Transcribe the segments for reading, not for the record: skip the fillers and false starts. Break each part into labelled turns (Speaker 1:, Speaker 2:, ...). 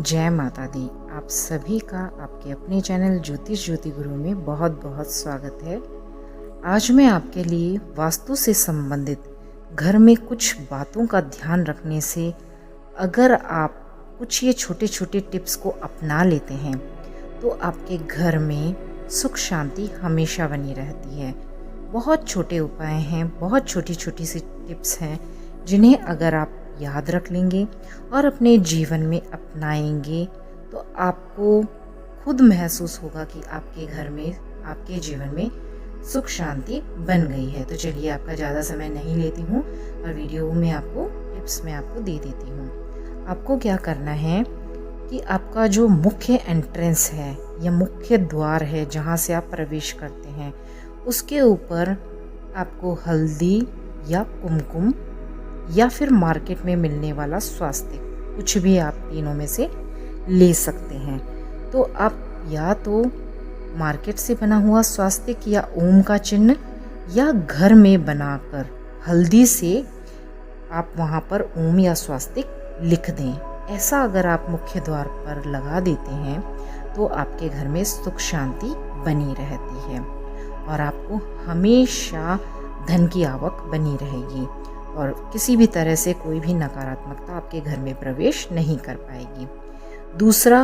Speaker 1: जय माता दी। आप सभी का आपके अपने चैनल ज्योतिष ज्योति गुरु में बहुत बहुत स्वागत है। आज मैं आपके लिए वास्तु से संबंधित घर में कुछ बातों का ध्यान रखने से अगर आप कुछ ये छोटे छोटे टिप्स को अपना लेते हैं तो आपके घर में सुख शांति हमेशा बनी रहती है। बहुत छोटे उपाय हैं, बहुत छोटी छोटी सी टिप्स हैं जिन्हें अगर आप याद रख लेंगे और अपने जीवन में अपनाएंगे तो आपको खुद महसूस होगा कि आपके घर में, आपके जीवन में सुख शांति बन गई है। तो चलिए, आपका ज़्यादा समय नहीं लेती हूँ और वीडियो में आपको टिप्स में आपको दे देती हूँ। आपको क्या करना है कि आपका जो मुख्य एंट्रेंस है या मुख्य द्वार है जहाँ से आप प्रवेश करते हैं, उसके ऊपर आपको हल्दी या कुमकुम या फिर मार्केट में मिलने वाला स्वास्तिक, कुछ भी आप तीनों में से ले सकते हैं। तो आप या तो मार्केट से बना हुआ स्वास्तिक या ओम का चिन्ह या घर में बनाकर हल्दी से आप वहाँ पर ओम या स्वास्तिक लिख दें। ऐसा अगर आप मुख्य द्वार पर लगा देते हैं तो आपके घर में सुख शांति बनी रहती है और आपको हमेशा धन की आवक बनी रहेगी और किसी भी तरह से कोई भी नकारात्मकता आपके घर में प्रवेश नहीं कर पाएगी। दूसरा,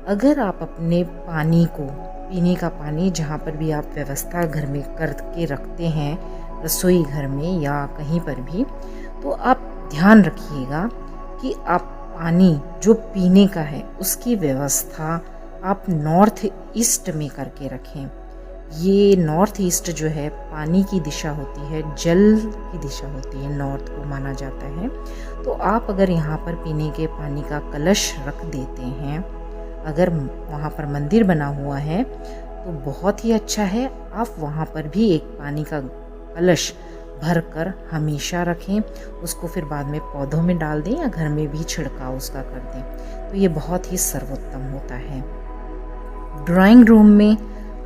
Speaker 1: अगर आप अपने पानी को, पीने का पानी जहाँ पर भी आप व्यवस्था घर में करके रखते हैं, रसोई घर में या कहीं पर भी, तो आप ध्यान रखिएगा कि आप पानी जो पीने का है उसकी व्यवस्था आप नॉर्थ ईस्ट में करके रखें। ये नॉर्थ ईस्ट जो है पानी की दिशा होती है, जल की दिशा होती है, नॉर्थ को माना जाता है। तो आप अगर यहाँ पर पीने के पानी का कलश रख देते हैं, अगर वहाँ पर मंदिर बना हुआ है तो बहुत ही अच्छा है। आप वहाँ पर भी एक पानी का कलश भर कर हमेशा रखें, उसको फिर बाद में पौधों में डाल दें या घर में भी छिड़काव उसका कर दें, तो ये बहुत ही सर्वोत्तम होता है। ड्राइंग रूम में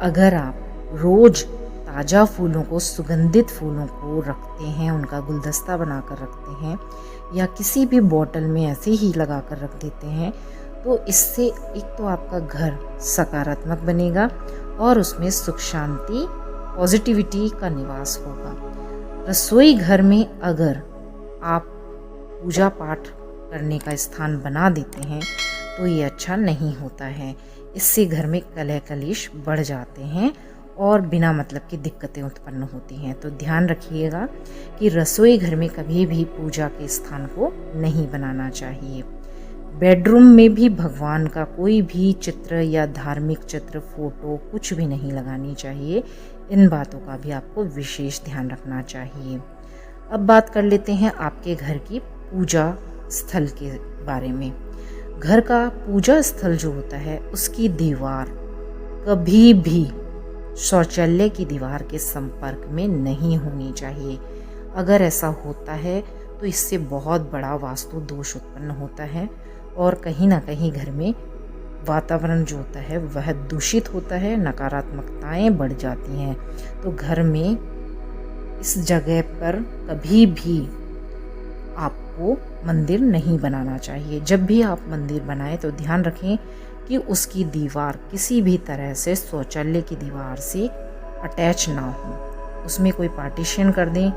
Speaker 1: अगर आप रोज ताज़ा फूलों को, सुगंधित फूलों को रखते हैं, उनका गुलदस्ता बनाकर रखते हैं या किसी भी बॉटल में ऐसे ही लगा कर रख देते हैं, तो इससे एक तो आपका घर सकारात्मक बनेगा और उसमें सुख शांति, पॉजिटिविटी का निवास होगा। रसोई घर में अगर आप पूजा पाठ करने का स्थान बना देते हैं तो ये अच्छा नहीं होता है। इससे घर में कलह कलेश बढ़ जाते हैं और बिना मतलब की दिक्कतें उत्पन्न होती हैं। तो ध्यान रखिएगा कि रसोई घर में कभी भी पूजा के स्थान को नहीं बनाना चाहिए। बेडरूम में भी भगवान का कोई भी चित्र या धार्मिक चित्र, फोटो कुछ भी नहीं लगानी चाहिए। इन बातों का भी आपको विशेष ध्यान रखना चाहिए। अब बात कर लेते हैं आपके घर की पूजा स्थल के बारे में। घर का पूजा स्थल जो होता है उसकी दीवार कभी भी शौचालय की दीवार के संपर्क में नहीं होनी चाहिए। अगर ऐसा होता है तो इससे बहुत बड़ा वास्तु दोष उत्पन्न होता है और कहीं ना कहीं घर में वातावरण जो होता है वह दूषित होता है, नकारात्मकताएं बढ़ जाती हैं। तो घर में इस जगह पर कभी भी आपको मंदिर नहीं बनाना चाहिए। जब भी आप मंदिर बनाएं तो ध्यान रखें कि उसकी दीवार किसी भी तरह से शौचालय की दीवार से अटैच ना हो। उसमें कोई पार्टीशन कर दें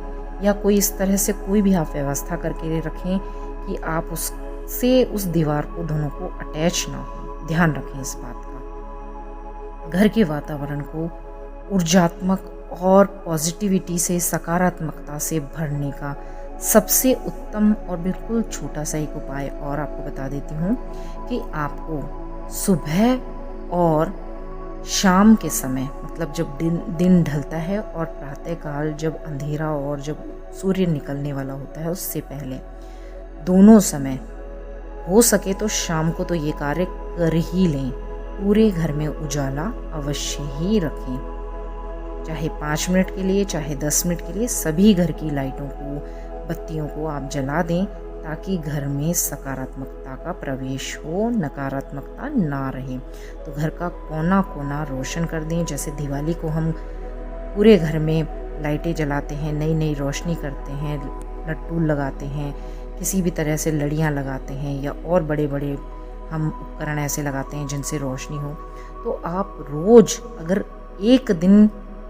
Speaker 1: या कोई इस तरह से कोई भी आप व्यवस्था करके रखें कि आप उससे उस दीवार को, दोनों को अटैच ना हो। ध्यान रखें इस बात का। घर के वातावरण को ऊर्जात्मक और पॉजिटिविटी से, सकारात्मकता से भरने का सबसे उत्तम और बिल्कुल छोटा सा एक उपाय और आपको बता देती हूँ कि आपको सुबह और शाम के समय, मतलब जब दिन ढलता है और प्रातःकाल जब अंधेरा और जब सूर्य निकलने वाला होता है उससे पहले, दोनों समय हो सके तो शाम को तो ये कार्य कर ही लें। पूरे घर में उजाला अवश्य ही रखें, चाहे 5 मिनट के लिए, चाहे 10 मिनट के लिए। सभी घर की लाइटों को, बत्तियों को आप जला दें ताकि घर में सकारात्मकता का प्रवेश हो, नकारात्मकता ना रहे। तो घर का कोना कोना रोशन कर दें। जैसे दिवाली को हम पूरे घर में लाइटें जलाते हैं, नई नई रोशनी करते हैं, लट्टू लगाते हैं, किसी भी तरह से लड़ियाँ लगाते हैं या और बड़े बड़े हम उपकरण ऐसे लगाते हैं जिनसे रोशनी हो, तो आप रोज़ अगर एक दिन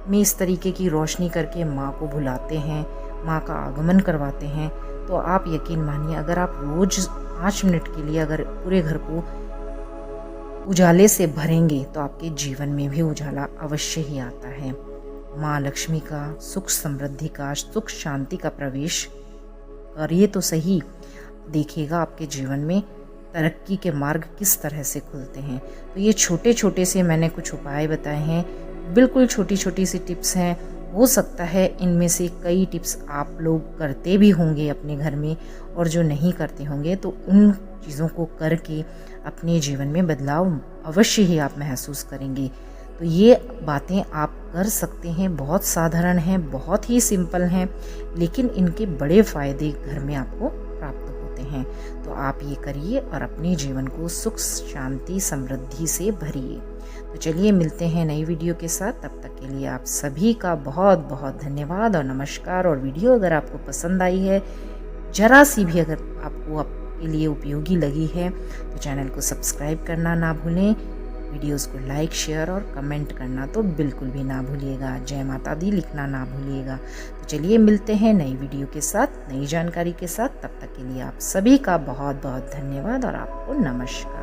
Speaker 1: में इस तरीके की रोशनी करके माँ को बुलाते हैं, माँ का आगमन करवाते हैं, तो आप यकीन मानिए अगर आप रोज़ 5 मिनट के लिए अगर पूरे घर को उजाले से भरेंगे तो आपके जीवन में भी उजाला अवश्य ही आता है। माँ लक्ष्मी का, सुख समृद्धि का, सुख शांति का प्रवेश करिए तो सही, देखिएगा आपके जीवन में तरक्की के मार्ग किस तरह से खुलते हैं। तो ये छोटे छोटे से मैंने कुछ उपाय बताए हैं, बिल्कुल छोटी छोटी सी टिप्स हैं। हो सकता है इनमें से कई टिप्स आप लोग करते भी होंगे अपने घर में, और जो नहीं करते होंगे तो उन चीज़ों को करके अपने जीवन में बदलाव अवश्य ही आप महसूस करेंगे। तो ये बातें आप कर सकते हैं, बहुत साधारण हैं, बहुत ही सिंपल हैं, लेकिन इनके बड़े फ़ायदे घर में आपको प्राप्त होते हैं। तो आप ये करिए और अपने जीवन को सुख शांति समृद्धि से भरिए। तो चलिए मिलते हैं नई वीडियो के साथ, तब तक के लिए आप सभी का बहुत बहुत धन्यवाद और नमस्कार। और वीडियो अगर आपको पसंद आई है, जरा सी भी अगर आपको आपके लिए उपयोगी लगी है, तो चैनल को सब्सक्राइब करना ना भूलें, वीडियोस को लाइक शेयर और कमेंट करना तो बिल्कुल भी ना भूलिएगा, जय माता दी लिखना ना भूलिएगा। तो चलिए मिलते हैं नई वीडियो के साथ, नई जानकारी के साथ, तब तक के लिए आप सभी का बहुत बहुत धन्यवाद और आपको नमस्कार।